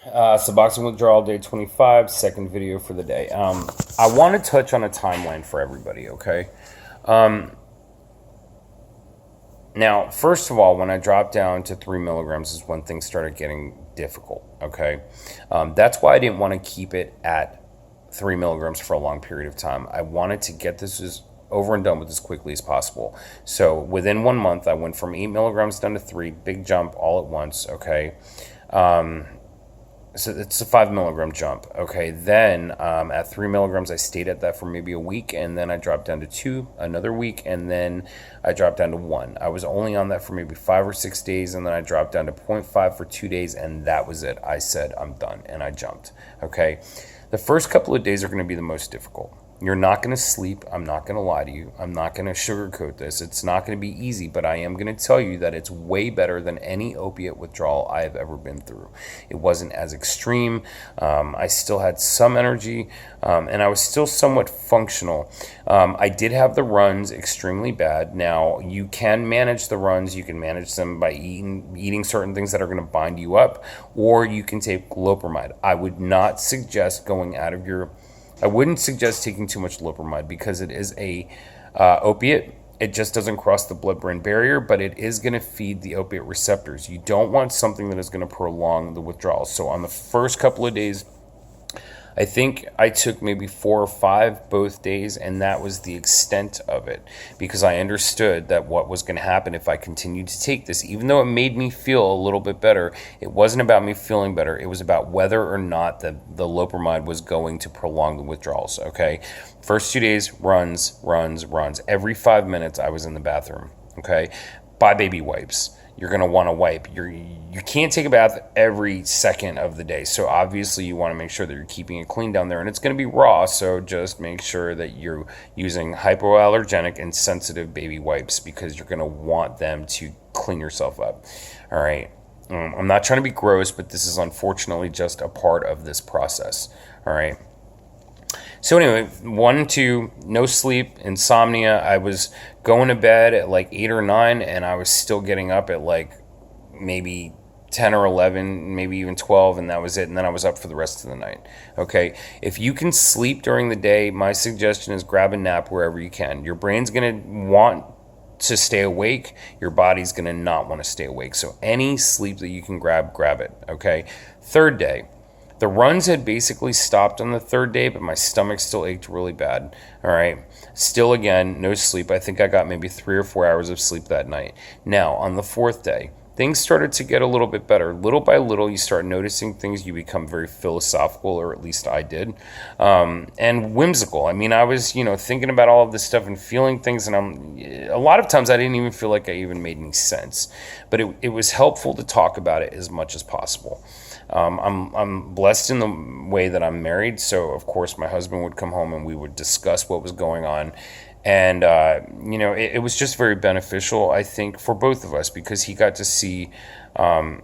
Suboxone withdrawal day 25, second video for the day. I want to touch on a timeline for everybody, okay? Now, first of all, when I dropped down to 3 milligrams is when things started getting difficult, okay? That's why I didn't want to keep it at 3 milligrams for a long period of time. I wanted to get this over and done with as quickly as possible. So within 1 month, I went from 8 milligrams down to 3, big jump all at once, okay? So it's a 5 milligram jump. Okay. Then at 3 milligrams, I stayed at that for maybe a week, and then I dropped down to 2 another week, and then I dropped down to 1. I was only on that for maybe 5 or 6 days, and then I dropped down to 0.5 for 2 days, and that was it. I said, I'm done, and I jumped. Okay. The first couple of days are going to be the most difficult. You're not going to sleep. I'm not going to lie to you. I'm not going to sugarcoat this. It's not going to be easy, but I am going to tell you that it's way better than any opiate withdrawal I have ever been through. It wasn't as extreme. I still had some energy, and I was still somewhat functional. I did have the runs extremely bad. Now, you can manage the runs. You can manage them by eating certain things that are going to bind you up, or you can take loperamide. I would not suggest I wouldn't suggest taking too much loperamide because it is a opiate. It just doesn't cross the blood-brain barrier, but it is going to feed the opiate receptors. You don't want something that is going to prolong the withdrawal. So on the first couple of days, I think I took maybe 4 or 5 both days, and that was the extent of it because I understood that what was going to happen if I continued to take this, even though it made me feel a little bit better, it wasn't about me feeling better. It was about whether or not the loperamide was going to prolong the withdrawals, okay? First 2 days, runs. Every 5 minutes, I was in the bathroom, okay? Buy baby wipes. You're going to want to wipe. You can't take a bath every second of the day. So obviously you want to make sure that you're keeping it clean down there, and it's going to be raw. So just make sure that you're using hypoallergenic and sensitive baby wipes because you're going to want them to clean yourself up. All right. I'm not trying to be gross, but this is unfortunately just a part of this process. All right. So anyway, 1, 2, no sleep, insomnia. I was going to bed at like 8 or 9, and I was still getting up at like maybe 10 or 11, maybe even 12, and that was it. And then I was up for the rest of the night. Okay. If you can sleep during the day, my suggestion is grab a nap wherever you can. Your brain's going to want to stay awake. Your body's going to not want to stay awake. So any sleep that you can grab it. Okay. Third day. The runs had basically stopped on the third day, but my stomach still ached really bad. All right. Still, again, no sleep. I think I got maybe 3 or 4 hours of sleep that night. Now, on the fourth day, things started to get a little bit better. Little by little, you start noticing things. You become very philosophical, or at least I did, and whimsical. I mean, I was, thinking about all of this stuff and feeling things, and a lot of times I didn't even feel like I even made any sense. But it was helpful to talk about it as much as possible. I'm blessed in the way that I'm married, so of course my husband would come home and we would discuss what was going on, and it was just very beneficial, I think, for both of us because he got to see all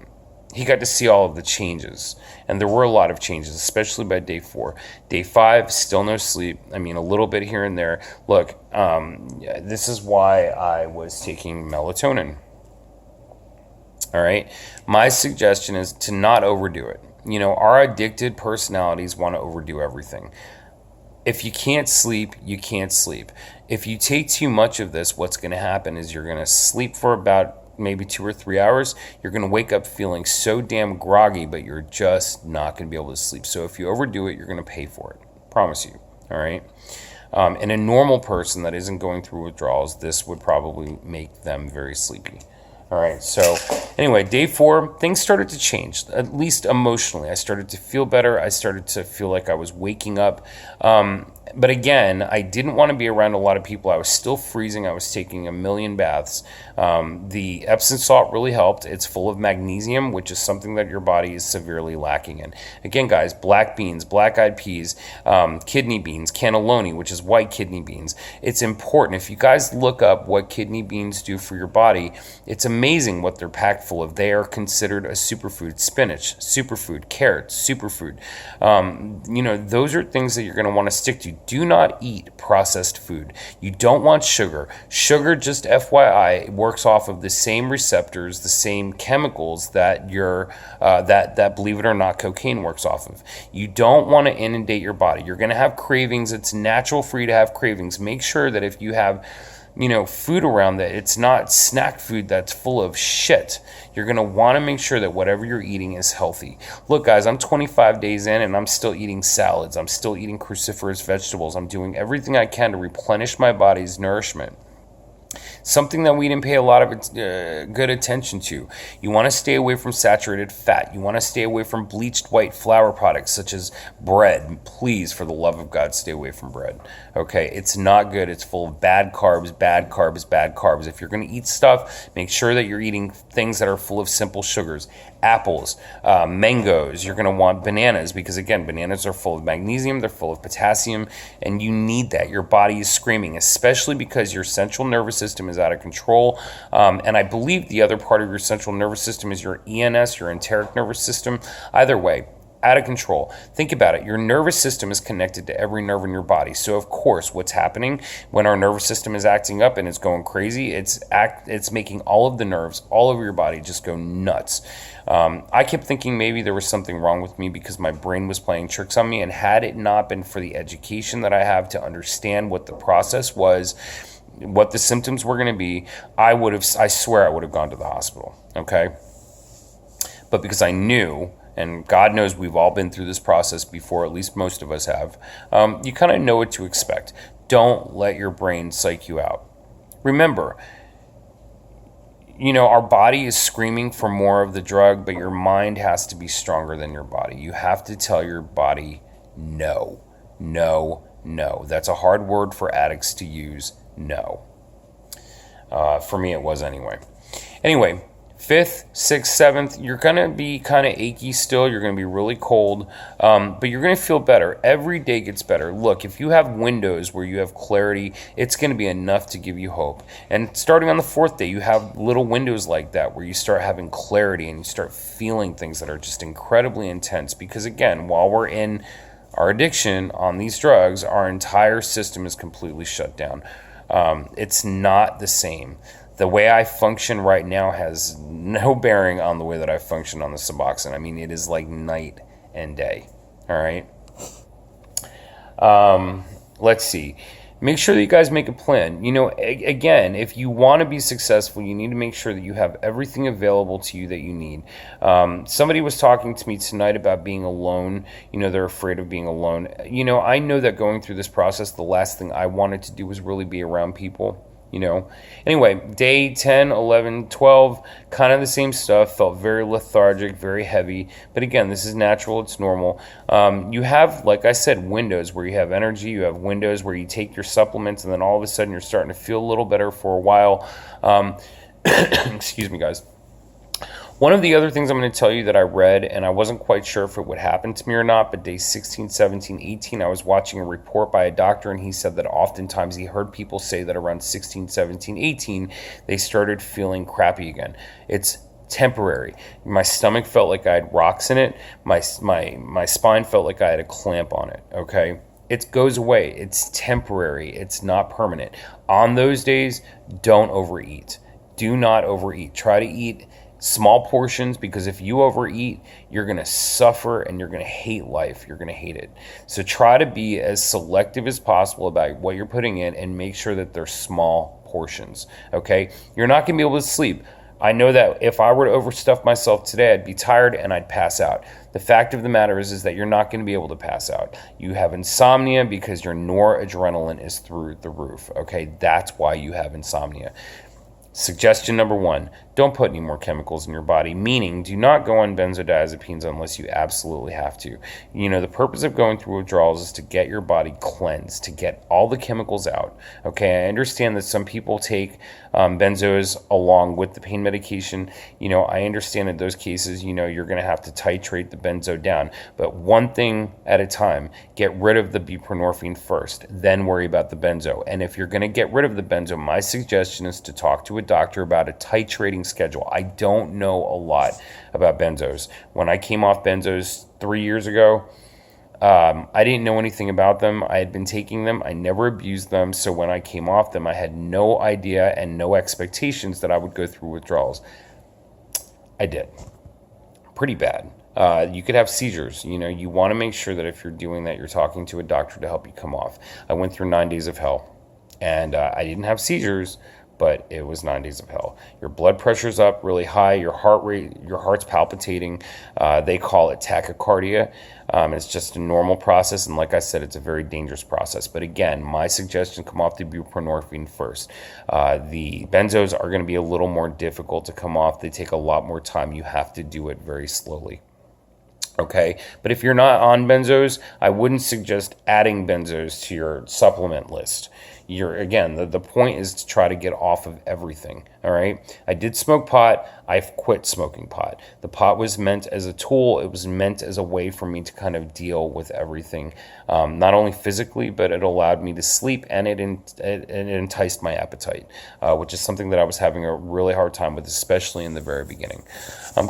of the changes, and there were a lot of changes, especially by day 4. Day 5, still no sleep. I mean, a little bit here and there. Look, this is why I was taking melatonin. All right. My suggestion is to not overdo it. Our addicted personalities want to overdo everything. If you can't sleep, you can't sleep. If you take too much of this, what's going to happen is you're going to sleep for about maybe 2 or 3 hours. You're going to wake up feeling so damn groggy, but you're just not going to be able to sleep. So if you overdo it, you're going to pay for it. Promise you. All right. And a normal person that isn't going through withdrawals, this would probably make them very sleepy. All right, so anyway, day 4, things started to change, at least emotionally. I started to feel better. I started to feel like I was waking up. But again, I didn't want to be around a lot of people. I was still freezing. I was taking a million baths. The Epsom salt really helped. It's full of magnesium, which is something that your body is severely lacking in. Again, guys, black beans, black-eyed peas, kidney beans, cannelloni, which is white kidney beans. It's important. If you guys look up what kidney beans do for your body, it's amazing what they're packed full of. They are considered a superfood. Spinach, superfood. Carrots, superfood. Those are things that you're going to want to stick to. you, do not eat processed food. You don't want sugar. Sugar, just FYI, works off of the same receptors, the same chemicals that that believe it or not, cocaine works off of. You don't want to inundate your body. You're going to have cravings. It's natural for you to have cravings. Make sure that if you have food around, that it's not snack food that's full of shit. You're going to want to make sure that whatever you're eating is healthy. Look, guys, I'm 25 days in and I'm still eating salads. I'm still eating cruciferous vegetables. I'm doing everything I can to replenish my body's nourishment. Something that we didn't pay a lot of good attention to. You want to stay away from saturated fat. You want to stay away from bleached white flour products such as bread. Please, for the love of God, stay away from bread. Okay, it's not good. It's full of bad carbs, bad carbs, bad carbs. If you're going to eat stuff, make sure that you're eating things that are full of simple sugars. Apples, mangoes. You're going to want bananas because, again, bananas are full of magnesium. They're full of potassium, and you need that. Your body is screaming, especially because your central nervous system is out of control. And I believe the other part of your central nervous system is your ENS, your enteric nervous system. Either way, out of control. Think about it. Your nervous system is connected to every nerve in your body. So of course, what's happening when our nervous system is acting up and it's going crazy, it's making all of the nerves all over your body just go nuts. I kept thinking maybe there was something wrong with me because my brain was playing tricks on me, and had it not been for the education that I have to understand what the process was, what the symptoms were going to be, I swear I would have gone to the hospital. Okay. But because I knew, and God knows we've all been through this process before, at least most of us have, you kind of know what to expect. Don't let your brain psych you out. Remember, our body is screaming for more of the drug, but your mind has to be stronger than your body. You have to tell your body no, no, no. That's a hard word for addicts to use, no. For me, it was anyway. Anyway, 5th, 6th, 7th, you're going to be kind of achy still. You're going to be really cold, but you're going to feel better. Every day gets better. Look, if you have windows where you have clarity, it's going to be enough to give you hope. And starting on the 4th day, you have little windows like that where you start having clarity and you start feeling things that are just incredibly intense. Because again, while we're in our addiction on these drugs, our entire system is completely shut down. It's not the same. The way I function right now has no bearing on the way that I function on the Suboxone. I mean, it is like night and day. All right. Let's see. Make sure that you guys make a plan. Again, if you want to be successful, you need to make sure that you have everything available to you that you need. Somebody was talking to me tonight about being alone. They're afraid of being alone. I know that going through this process, the last thing I wanted to do was really be around people. Anyway, day 10, 11, 12, kind of the same stuff. Felt very lethargic, very heavy. But again, this is natural. It's normal. You have, like I said, windows where you have energy. You have windows where you take your supplements and then all of a sudden you're starting to feel a little better for a while. Excuse me, guys. One of the other things I'm going to tell you that I read, and I wasn't quite sure if it would happen to me or not, but day 16, 17, 18, I was watching a report by a doctor, and he said that oftentimes he heard people say that around 16, 17, 18, they started feeling crappy again. It's temporary. My stomach felt like I had rocks in it. My spine felt like I had a clamp on it, okay? It goes away. It's temporary. It's not permanent. On those days, don't overeat. Do not overeat. Try to eat small portions, because if you overeat, you're going to suffer and you're going to hate life. You're going to hate it. So try to be as selective as possible about what you're putting in and make sure that they're small portions. Okay? You're not going to be able to sleep. I know that if I were to overstuff myself today, I'd be tired and I'd pass out. The fact of the matter is that you're not going to be able to pass out. You have insomnia because your noradrenaline is through the roof. Okay? That's why you have insomnia. Suggestion number 1, don't put any more chemicals in your body, meaning do not go on benzodiazepines unless you absolutely have to. The purpose of going through withdrawals is to get your body cleansed, to get all the chemicals out. Okay, I understand that some people take benzos along with the pain medication. I understand in those cases, you're going to have to titrate the benzo down. But one thing at a time, get rid of the buprenorphine first, then worry about the benzo. And if you're going to get rid of the benzo, my suggestion is to talk to a doctor about a titrating schedule. I don't know a lot about benzos. When I came off benzos 3 years ago, I didn't know anything about them. I had been taking them. I never abused them. So when I came off them, I had no idea and no expectations that I would go through withdrawals. I did. Pretty bad. You could have seizures. You know, you want to make sure that if you're doing that, you're talking to a doctor to help you come off. I went through 9 days of hell, and I didn't have seizures, but it was 9 days of hell. Your blood pressure's up really high. Your heart rate, your heart's palpitating. They call it tachycardia. It's just a normal process, and like I said, it's a very dangerous process. But again, my suggestion: come off the buprenorphine first. The benzos are going to be a little more difficult to come off. They take a lot more time. You have to do it very slowly. Okay, but if you're not on benzos, I wouldn't suggest adding benzos to your supplement list. Again, the point is to try to get off of everything. All right, I did smoke pot. I've quit smoking pot. The pot was meant as a tool. It was meant as a way for me to kind of deal with everything, not only physically, but it allowed me to sleep, and it enticed my appetite, which is something that I was having a really hard time with, especially in the very beginning.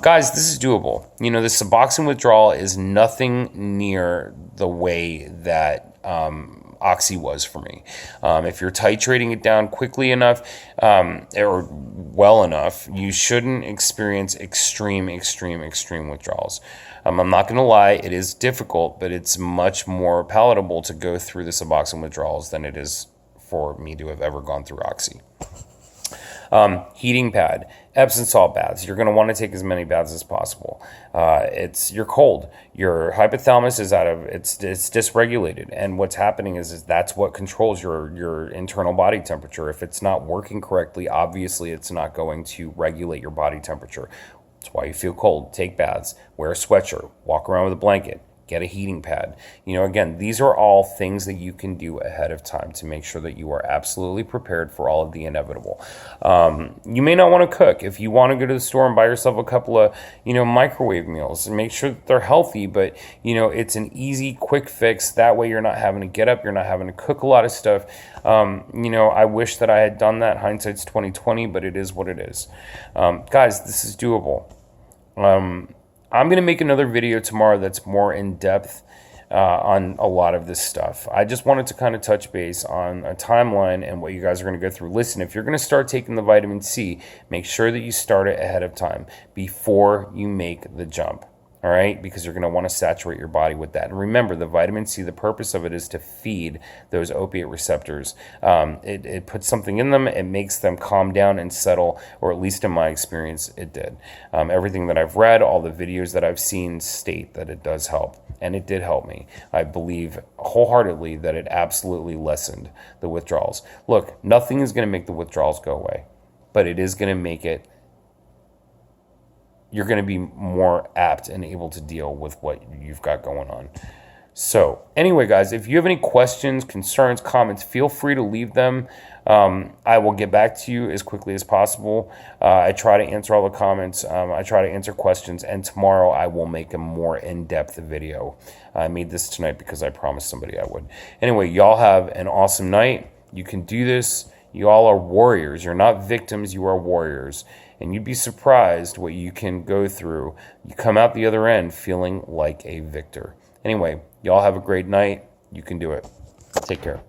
Guys, this is doable. You know, the Suboxone withdrawal is nothing near the way that Oxy was for me. If you're titrating it down quickly enough or well enough, you shouldn't experience extreme withdrawals. I'm not going to lie, it is difficult, but it's much more palatable to go through the Suboxone withdrawals than it is for me to have ever gone through Oxy. Heating pad, Epsom salt baths. You're going to want to take as many baths as possible. You're cold. Your hypothalamus is it's dysregulated, and what's happening is that's what controls your internal body temperature. If it's not working correctly, obviously it's not going to regulate your body temperature. That's why you feel cold. Take baths. Wear a sweatshirt. Walk around with a blanket. Get a heating pad. You know, again, these are all things that you can do ahead of time to make sure that you are absolutely prepared for all of the inevitable. You may not want to cook. If you want to go to the store and buy yourself a couple of, microwave meals, and make sure that they're healthy, but, it's an easy, quick fix. That way you're not having to get up. You're not having to cook a lot of stuff. I wish that I had done that. Hindsight's 20/20, but it is what it is. Guys, this is doable. I'm going to make another video tomorrow that's more in depth on a lot of this stuff. I just wanted to kind of touch base on a timeline and what you guys are going to go through. Listen, if you're going to start taking the vitamin C, make sure that you start it ahead of time before you make the jump. All right, because you're going to want to saturate your body with that. And remember, the vitamin C, the purpose of it is to feed those opiate receptors. It puts something in them, it makes them calm down and settle, or at least in my experience, it did. Everything that I've read, all the videos that I've seen state that it does help. And it did help me. I believe wholeheartedly that it absolutely lessened the withdrawals. Look, nothing is going to make the withdrawals go away, but it is going to make it you're going to be more apt and able to deal with what you've got going on. So anyway, guys, if you have any questions, concerns, comments, feel free to leave them. I will get back to you as quickly as possible. I try to answer all the comments. I try to answer questions, and tomorrow I will make a more in-depth video. I made this tonight because I promised somebody I would. Anyway, y'all have an awesome night. You can do this. You all are warriors. You're not victims. You are warriors. And you'd be surprised what you can go through. You come out the other end feeling like a victor. Anyway, y'all have a great night. You can do it. Take care.